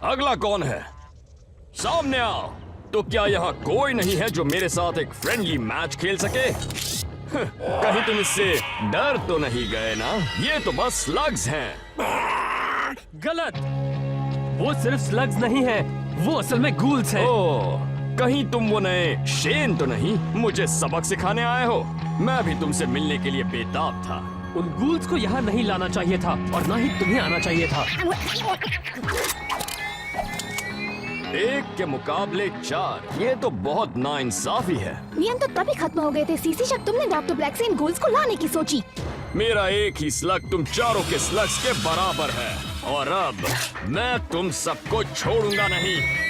अगला कौन है? सामने आओ। तो क्या यहाँ कोई नहीं है जो मेरे साथ एक फ्रेंडली मैच खेल सके? कहीं तुम इससे डर तो नहीं गए ना? ये तो बस स्लग्स हैं। गलत। वो सिर्फ स्लग्स नहीं है, वो असल में गूल्स हैं। ओह, कहीं तुम वो नए शेन तो नहीं? मुझे सबक सिखाने आए हो? मैं भी तुमसे मिलने के लिए बेताब था। उन गूल्स को यहाँ नहीं लाना चाहिए था और ना ही तुम्हें आना चाहिए था। 1 के मुकाबले 4, ये तो बहुत नाइंसाफी है। नियम तो तभी खत्म हो गए थे सीसी जब तुमने डॉक्टर ब्लैक से इन गूल्स को लाने की सोची। मेरा एक ही स्लग तुम चारों के स्लग्स के बराबर है और अब मैं तुम सबको छोड़ूंगा नहीं।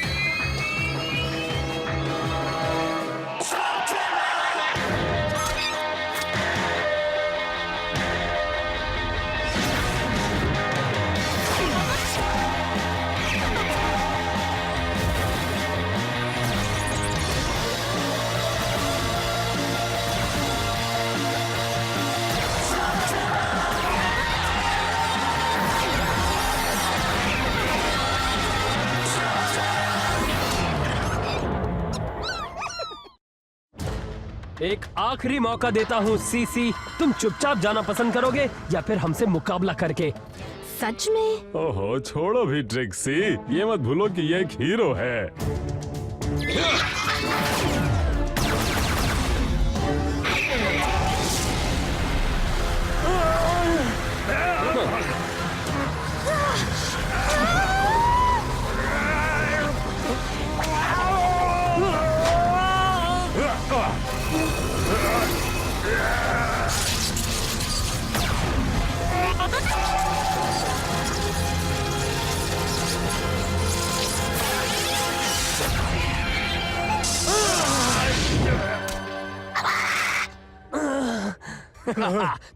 एक आखिरी मौका देता हूँ सीसी, तुम चुपचाप जाना पसंद करोगे या फिर हमसे मुकाबला करके? सच में? ओहो, छोड़ो भी ट्रिक्सी, ये मत भूलो कि ये एक हीरो है।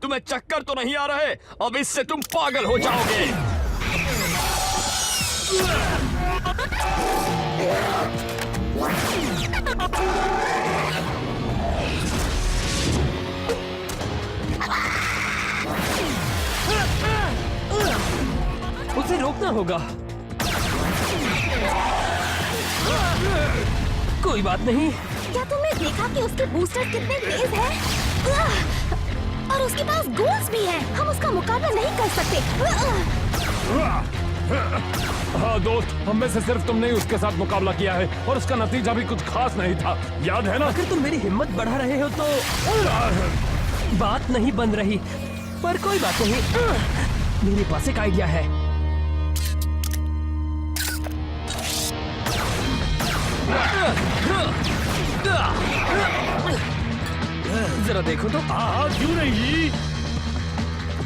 तुम्हें चक्कर तो नहीं आ रहे? अब इससे तुम पागल हो जाओगे। उसे रोकना होगा। कोई बात नहीं। क्या तुमने देखा कि उसके बूस्टर कितने तेज हैं? और उसके पास गोल्स भी हैं। हम उसका मुकाबला नहीं कर सकते। हाँ दोस्त, हम में से सिर्फ तुमने ही उसके साथ मुकाबला किया है और उसका नतीजा भी कुछ खास नहीं था, याद है ना? अगर तुम मेरी हिम्मत बढ़ा रहे हो तो बात नहीं बन रही, पर कोई बात नहीं। मेरे पास एक आइडिया है। जरा देखो तो। हाँ, क्यों नहीं?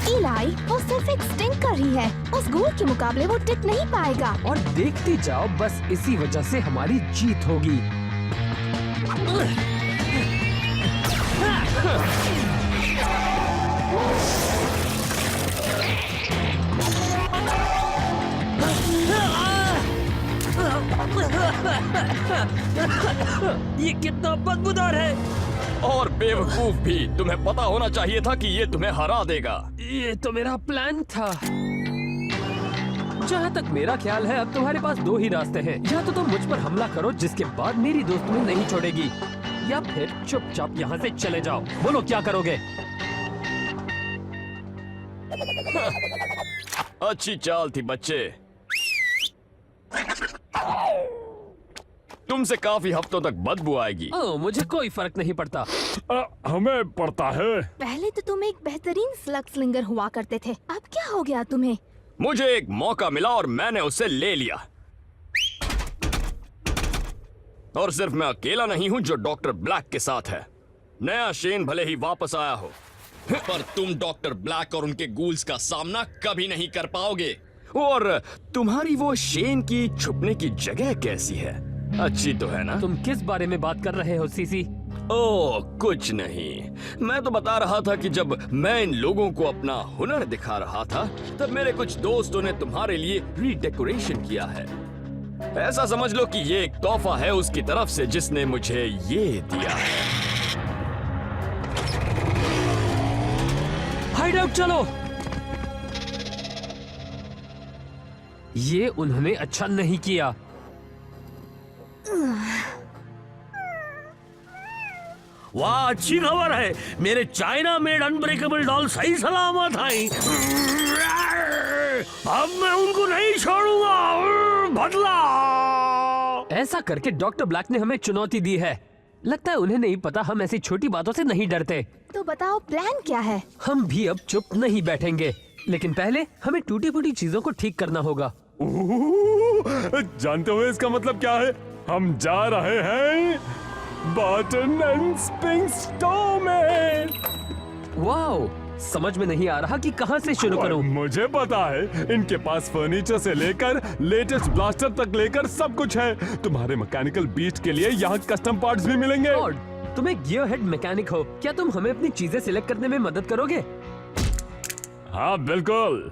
इलाई, वो सिर्फ एक स्टिंकर ही है। उस गूल के मुकाबले वो टिक नहीं पाएगा। और देखते जाओ, बस इसी वजह से हमारी जीत होगी। ये कितना बदबूदार है। और बेवकूफ भी, तुम्हें पता होना चाहिए था कि ये तुम्हें हरा देगा। ये तो मेरा प्लान था। जहाँ तक मेरा ख्याल है, अब तुम्हारे पास 2 ही रास्ते हैं। या तो तुम मुझ पर हमला करो, जिसके बाद मेरी दोस्त तुम्हें नहीं छोड़ेगी, या फिर चुपचाप यहाँ से चले जाओ। बोलो क्या करोगे? अच्छी चाल थी बच्चे। तुमसे काफी हफ्तों तक बदबू आएगी। ओह, मुझे कोई फर्क नहीं पड़ता। हमें पड़ता है। पहले तो तुम एक बेहतरीन स्लग स्लिंगर हुआ करते थे, अब क्या हो गया तुम्हें? मुझे एक मौका मिला और मैंने उसे ले लिया। और सिर्फ मैं अकेला नहीं हूं जो डॉक्टर ब्लैक के साथ है। नया शेन भले ही वापस आया हो, पर तुम डॉक्टर ब्लैक और उनके गूल्स का सामना कभी नहीं कर पाओगे। और तुम्हारी वो शेन की छुपने की जगह कैसी है? अच्छी तो है ना? तुम किस बारे में बात कर रहे हो सीसी? ओह, कुछ नहीं। मैं तो बता रहा था कि जब मैं इन लोगों को अपना हुनर दिखा रहा था, तब मेरे कुछ दोस्तों ने तुम्हारे लिए रीडेकोरेशन किया है। ऐसा समझ लो कि ये एक तोहफा है उसकी तरफ से जिसने मुझे ये दिया है। हाइड आउट चलो। ये उन्होंने अच्छा नहीं किया। वाह, अच्छी खबर है। मेरे चाइना मेड अनब्रेकेबल डॉल सही सलामत आई। अब मैं उनको नहीं छोड़ूंगा। बदला। ऐसा करके डॉक्टर ब्लैक ने हमें चुनौती दी है। लगता है उन्हें नहीं पता हम ऐसी छोटी बातों से नहीं डरते। तो बताओ प्लान क्या है? हम भी अब चुप नहीं बैठेंगे, लेकिन पहले हमें टूटी फूटी चीजों को ठीक करना होगा। जानते हो इसका मतलब क्या है? हम जा रहे हैं बटन एंड स्प्रिंग स्टोर में। वाओ, समझ में नहीं आ रहा कि कहां से शुरू करूं। मुझे पता है, इनके पास फर्नीचर से लेकर लेटेस्ट ब्लास्टर तक लेकर सब कुछ है। तुम्हारे मैकेनिकल बीस्ट के लिए यहाँ कस्टम पार्ट्स भी मिलेंगे। और तुम एक गियर हेड मैकेनिक हो, क्या तुम हमें अपनी चीजें सिलेक्ट करने में मदद करोगे? हाँ बिल्कुल।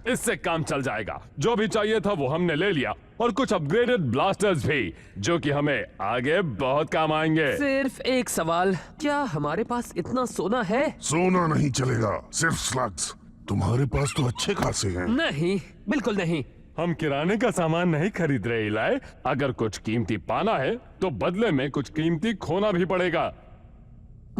इससे काम चल जाएगा। जो भी चाहिए था वो हमने ले लिया, और कुछ अपग्रेडेड ब्लास्टर्स भी, जो कि हमें आगे बहुत काम आएंगे। सिर्फ एक सवाल, क्या हमारे पास इतना सोना है? सोना नहीं चलेगा, सिर्फ स्लग्स। तुम्हारे पास तो अच्छे खासे हैं। नहीं, बिल्कुल नहीं। हम किराने का सामान नहीं खरीद रहे इलाई। अगर कुछ कीमती पाना है तो बदले में कुछ कीमती खोना भी पड़ेगा।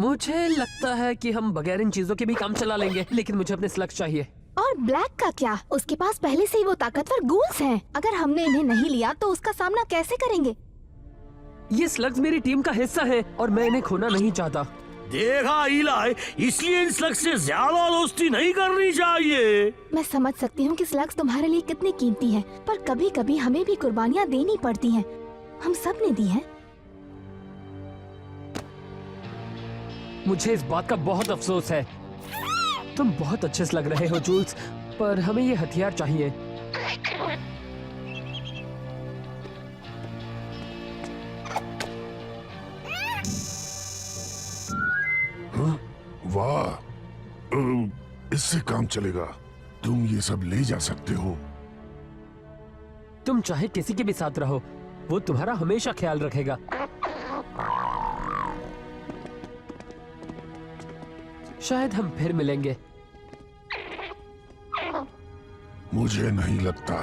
मुझे लगता है कि हम बगैर इन चीजों के भी काम चला लेंगे, लेकिन मुझे अपने स्लग्स चाहिए। और ब्लैक का क्या? उसके पास पहले से ही वो ताकतवर गूल्स हैं। अगर हमने इन्हें नहीं लिया तो उसका सामना कैसे करेंगे? ये स्लग्स मेरी टीम का हिस्सा है और मैं इन्हें खोना नहीं चाहता। देखा इलाई, इसलिए इन स्लग्स से ज्यादा दोस्ती नहीं करनी चाहिए। मैं समझ सकती हूँ कि स्लग्स तुम्हारे लिए कितनी कीमती हैं, पर कभी कभी हमें भी कुर्बानियाँ देनी पड़ती हैं। हम सब ने दी हैं। मुझे इस बात का बहुत अफसोस है। तुम बहुत अच्छे से लग रहे हो जूल्स, पर हमें ये हथियार चाहिए। वाह, इससे काम चलेगा। तुम ये सब ले जा सकते हो। तुम चाहे किसी के भी साथ रहो, वो तुम्हारा हमेशा ख्याल रखेगा। शायद हम फिर मिलेंगे। मुझे नहीं लगता।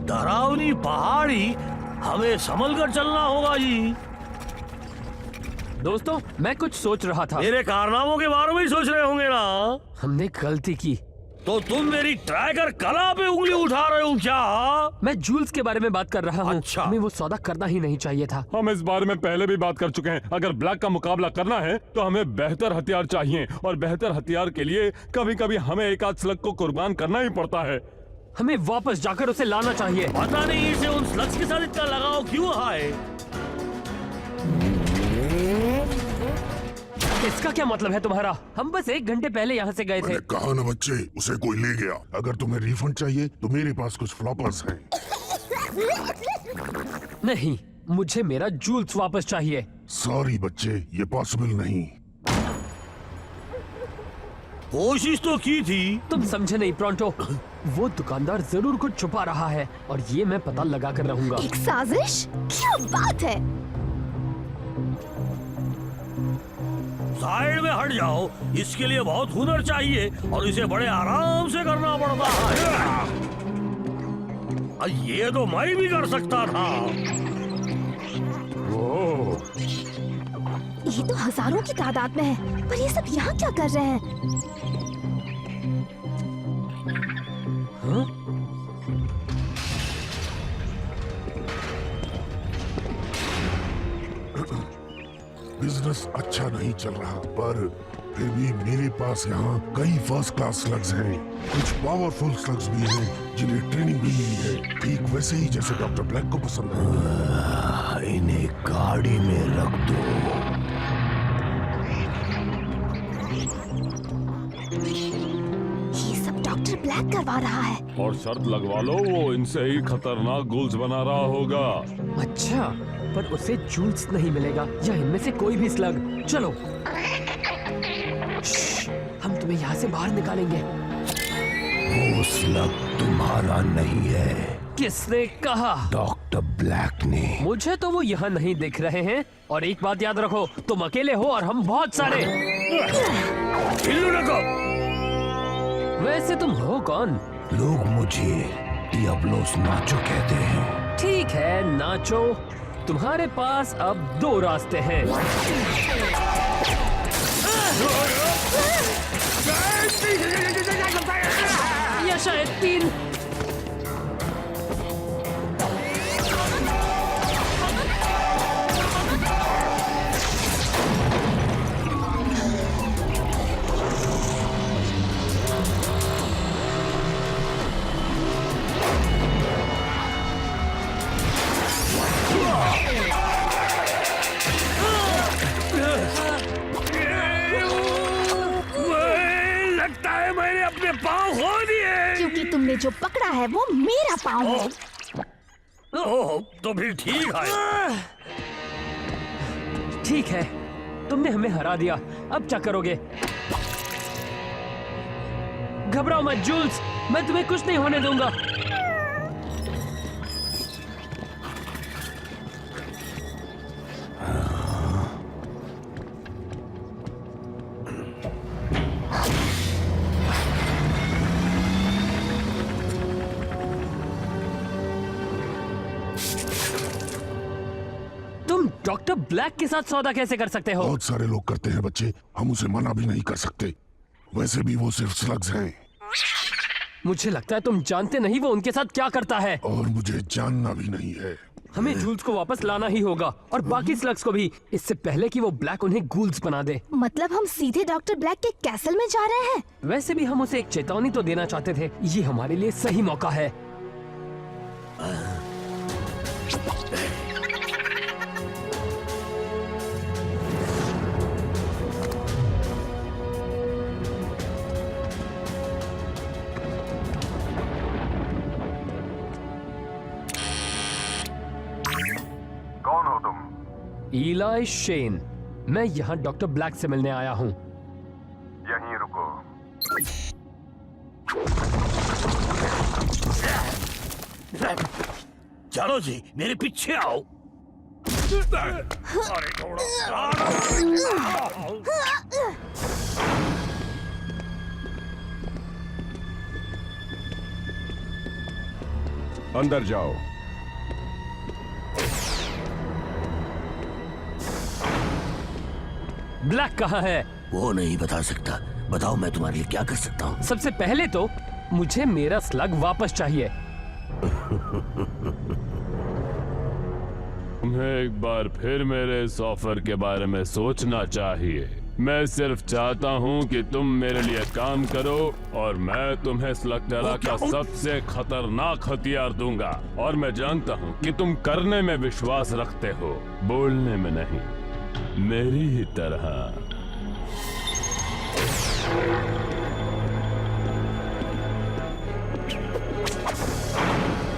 डरावनी पहाड़ी, हमें संभल कर चलना होगा जी। दोस्तों, मैं कुछ सोच रहा था। मेरे कारनामों के बारे में ही सोच रहे होंगे ना? हमने गलती की। तो तुम मेरी ट्रैकर कला पे उंगली उठा रहे हो क्या? मैं जूल्स के बारे में बात कर रहा हूँ। अच्छा। हमें वो सौदा करना ही नहीं चाहिए था। हम इस बारे में पहले भी बात कर चुके हैं। अगर ब्लैक का मुकाबला करना है तो हमें बेहतर हथियार चाहिए, और बेहतर हथियार के लिए कभी कभी हमें एक आध स्लग को कुर्बान करना ही पड़ता है। हमें वापस जाकर उसे लाना चाहिए। पता नहीं इसे उन स्लग्स के साथ इतना लगाव क्यों है। इसका क्या मतलब है तुम्हारा? हम बस 1 घंटे पहले यहाँ से गए थे। मैंने कहा ना बच्चे, उसे कोई ले गया। अगर तुम्हें रिफंड चाहिए तो मेरे पास कुछ फ्लॉपर्स हैं। नहीं, मुझे मेरा जूल्स वापस चाहिए। सॉरी बच्चे, ये पॉसिबल नहीं। कोशिश तो की थी। तुम समझे नहीं प्रोंटो। वो दुकानदार जरूर कुछ छुपा रहा है, और ये मैं पता लगा कर रहूंगा। एक साजिश? क्या बात है? साइड में हट जाओ। इसके लिए बहुत हुनर चाहिए और इसे बड़े आराम से करना पड़ता है। ये तो मैं भी कर सकता था। ये तो हजारों की तादाद में है, पर ये सब यहाँ क्या कर रहे हैं? बिजनेस अच्छा नहीं चल रहा, पर फिर भी मेरे पास यहाँ कई फर्स्ट क्लास स्लग्स हैं। कुछ पावरफुल स्लग्स भी हैं जिन्हें ट्रेनिंग भी मिली है, ठीक वैसे ही जैसे डॉक्टर ब्लैक को पसंद है। इन्हें गाड़ी में रख दो। ये सब डॉक्टर ब्लैक करवा रहा है। और शर्त लगवा लो, वो इनसे ही खतरनाक गोल्स बना रहा होगा। अच्छा, पर उसे जूल्स नहीं मिलेगा या इनमें से कोई भी स्लग। चलो। तुम्हें यहाँ से बाहर निकालेंगे। वो स्लग तुम्हारा नहीं है, किसने कहा? डॉक्टर ब्लैक ने। मुझे तो वो यहाँ नहीं दिख रहे हैं। और एक बात याद रखो, तुम अकेले हो और हम बहुत सारे। हिल्लू नको। वैसे तुम हो कौन? लोग मुझे डियाब्लोस नाचो कहते हैं। ठीक है, नाचो। तुम्हारे पास अब 2 रास्ते हैं। या शायद 3। लगता है मैंने अपने पाँव खो दिए। क्योंकि तुमने जो पकड़ा है वो मेरा पाँव है। ओह, तो फिर ठीक है। ठीक है, तुमने हमें हरा दिया। अब क्या करोगे? घबराओ मत जूल्स, मैं तुम्हें कुछ नहीं होने दूंगा। तुम डॉक्टर ब्लैक के साथ सौदा कैसे कर सकते हो? बहुत सारे लोग करते हैं बच्चे, हम उसे मना भी नहीं कर सकते। वैसे भी वो सिर्फ स्लग्स हैं। मुझे लगता है तुम जानते नहीं वो उनके साथ क्या करता है। और मुझे जानना भी नहीं है। हमें जूल्स को वापस लाना ही होगा और बाकी स्लग्स को भी, इससे पहले कि वो ब्लैक उन्हें गूल्स बना दे। मतलब हम सीधे डॉक्टर ब्लैक के कैसल में जा रहे हैं? वैसे भी हम उसे एक चेतावनी तो देना चाहते थे। ये हमारे लिए सही मौका है। कौन हो तुम? इलाई शेन, मैं यहाँ डॉक्टर ब्लैक से मिलने आया हूँ। यहीं रुको। चलो जी, मेरे पीछे आओ। अरे थोड़ा। अंदर जाओ। ब्लैक कहाँ है? वो नहीं बता सकता। बताओ मैं तुम्हारे लिए क्या कर सकता हूँ। सबसे पहले तो मुझे मेरा स्लग वापस चाहिए। तुम्हें एक बार फिर मेरे इस ऑफर के बारे में सोचना चाहिए। मैं सिर्फ चाहता हूँ कि तुम मेरे लिए काम करो और मैं तुम्हें स्लगटेरा का सबसे खतरनाक हथियार दूंगा। और मैं जानता हूँ कि तुम करने में विश्वास रखते हो, बोलने में नहीं, मेरी ही तरह।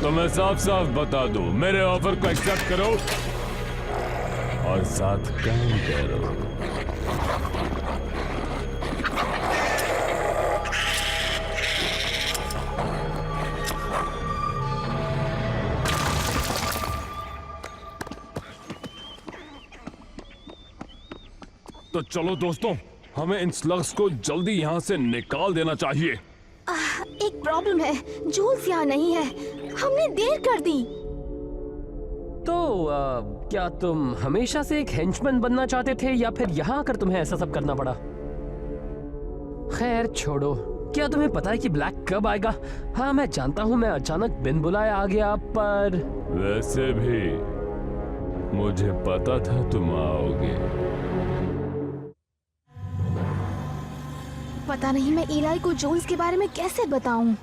तो मैं साफ साफ बता दूं, मेरे ऑफर को एक्सेप्ट करो और साथ काम करो। तो चलो दोस्तों, हमें इन स्लग्स को जल्दी यहाँ से निकाल देना चाहिए। एक प्रॉब्लम है, जूल्स यहाँ नहीं है। हमने देर कर दी। तो क्या तुम हमेशा से एक हेंचमैन बनना चाहते थे या फिर यहाँ आकर तुम्हें ऐसा सब करना पड़ा? खैर छोड़ो। क्या तुम्हें पता है कि ब्लैक कब आएगा? हाँ मैं जानता हूँ, मैं अचानक बिन बुलाए आ गया, पर वैसे भी मुझे पता था तुम आओगे। पता नहीं मैं इलाई को जूल्स के बारे में कैसे बताऊं।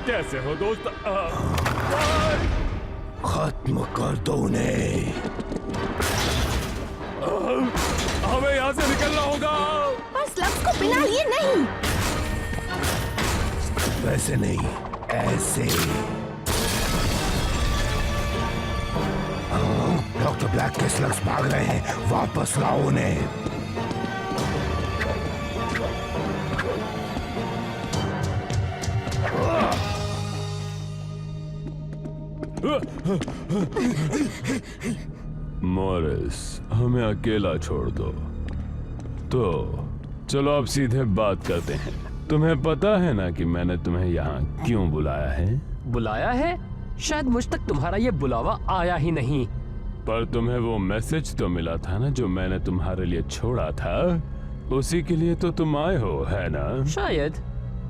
कैसे हो दोस्त? खत्म कर दो उन्हें। हमें यहाँ से निकलना होगा। पर स्लग्स को बिना लिए नहीं। वैसे नहीं, ऐसे। डॉक्टर ब्लैक के स्लग्स भाग रहे हैं, वापस लाओ उन्हें। मॉरिस, हमें अकेला छोड़ दो। तो चलो अब सीधे बात करते हैं। तुम्हें पता है ना कि मैंने तुम्हें यहाँ क्यों बुलाया है? बुलाया है? शायद मुझ तक तुम्हारा ये बुलावा आया ही नहीं। पर तुम्हें वो मैसेज तो मिला था ना जो मैंने तुम्हारे लिए छोड़ा था, उसी के लिए तो तुम आए हो, है ना? शायद।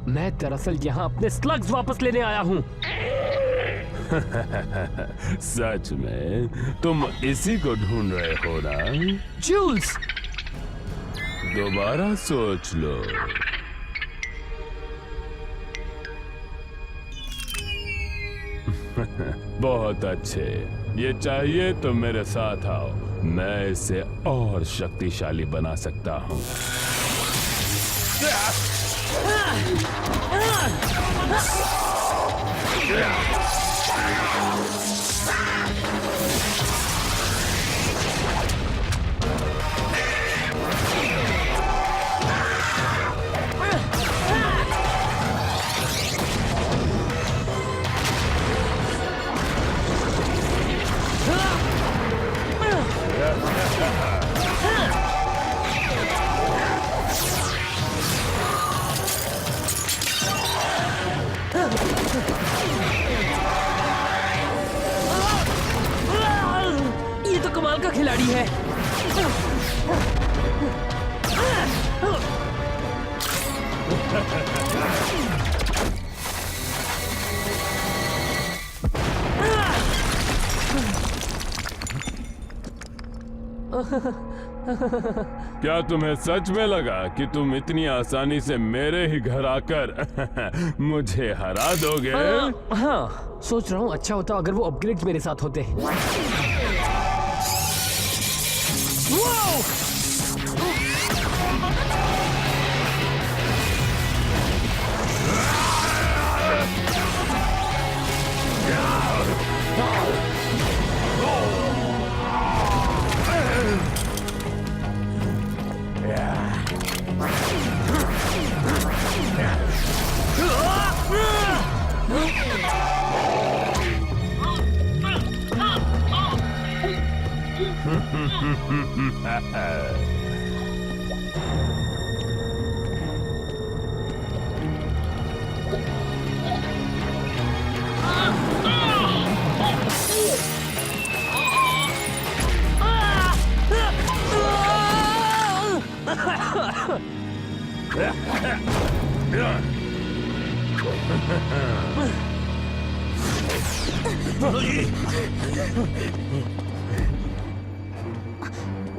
मैं दरअसल यहाँ अपने स्लग्स वापस लेने आया हूँ। सच में तुम इसी को ढूंढ रहे हो ना? जूल्स! दोबारा सोच लो। बहुत अच्छे, ये चाहिए तो मेरे साथ आओ, मैं इसे और शक्तिशाली बना सकता हूँ। ये तो कमाल का खिलाड़ी है। क्या तुम्हें सच में लगा कि तुम इतनी आसानी से मेरे ही घर आकर मुझे हरा दोगे? हाँ, सोच रहा हूँ अच्छा होता अगर वो अपग्रेड्स मेरे साथ होते।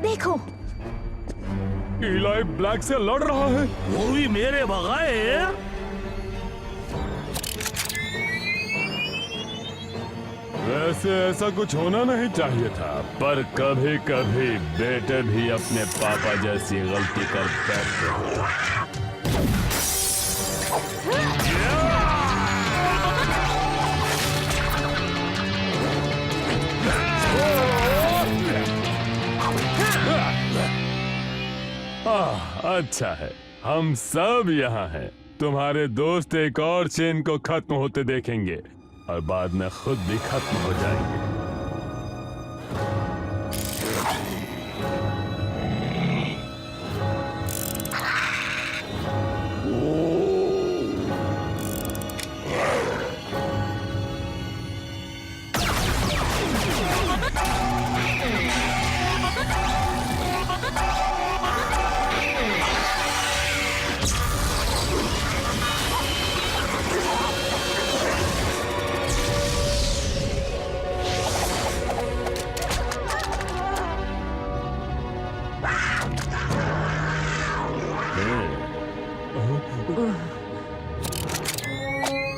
देखो, इलाई ब्लैक से लड़ रहा है। वो भी मेरे बगाए। वैसे ऐसा कुछ होना नहीं चाहिए था, पर कभी कभी बेटे भी अपने पापा जैसी गलती कर बैठते हैं। अच्छा है, हम सब यहाँ हैं। तुम्हारे दोस्त एक और चेन को खत्म होते देखेंगे और बाद में खुद भी खत्म हो जाएंगे।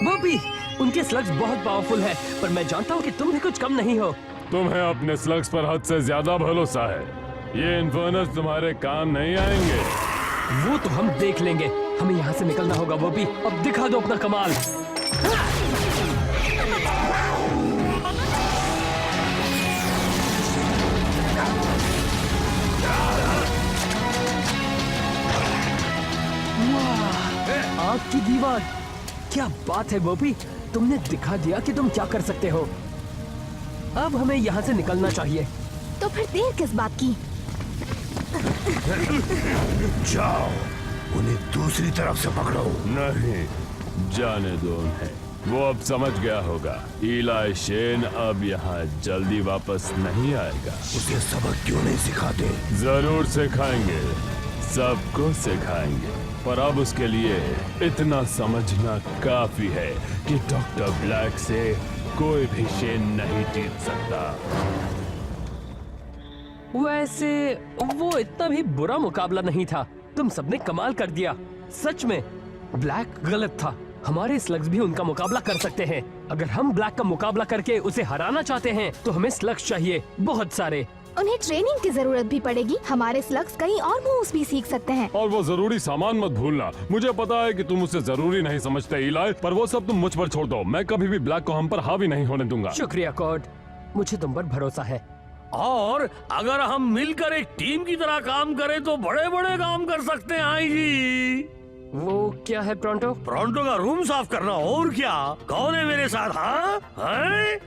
बॉबी, उनके स्लग्स बहुत पावरफुल है, पर मैं जानता हूँ कि तुम भी कुछ कम नहीं हो। तुम्हें अपने स्लग्स पर हद से ज्यादा भरोसा है। ये इन्फर्नस तुम्हारे काम नहीं आएंगे। वो तो हम देख लेंगे। हमें यहाँ से निकलना होगा बॉबी। अब दिखा दो अपना कमाल। आग की दीवार। क्या बात है बोपी, तुमने दिखा दिया कि तुम क्या कर सकते हो। अब हमें यहाँ से निकलना चाहिए। तो फिर देर किस बात की? जाओ, उन्हें दूसरी तरफ से पकड़ो। नहीं, जाने दो उन्हें। वो अब समझ गया होगा। इलाई शेन अब यहाँ जल्दी वापस नहीं आएगा। उसे सबक क्यों नहीं सिखाते? जरूर सिखाएंगे, सबको सिखाएंगे, पर अब उसके लिए इतना समझना काफी है कि डॉक्टर ब्लैक से कोई भी शेन नहीं जीत सकता। वैसे वो इतना भी बुरा मुकाबला नहीं था। तुम सबने कमाल कर दिया। सच में ब्लैक गलत था। हमारे स्लग्स भी उनका मुकाबला कर सकते हैं। अगर हम ब्लैक का मुकाबला करके उसे हराना चाहते हैं तो हमें स्लग्स चाहिए, बहुत सारे। उन्हें ट्रेनिंग की जरूरत भी पड़ेगी। हमारे स्लग्स कई और मूव्स भी सीख सकते हैं। और वो जरूरी सामान मत भूलना। मुझे पता है कि तुम उसे जरूरी नहीं समझते इलाई, पर वो सब तुम मुझ पर छोड़ दो। मैं कभी भी ब्लैक को हम पर हावी नहीं होने दूंगा। शुक्रिया कॉर्ड, मुझे तुम पर भरोसा है। और अगर हम मिलकर एक टीम की तरह काम करें तो बड़े बड़े काम कर सकते हैं आई जी। वो क्या है प्रोंटो? प्रोंटो का रूम साफ करना, और क्या। कौन है मेरे साथ? हाँ हैं?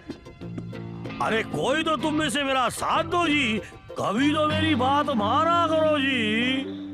अरे कोई तो तुम में से मेरा साथ दो जी। कभी तो मेरी बात माना करो जी।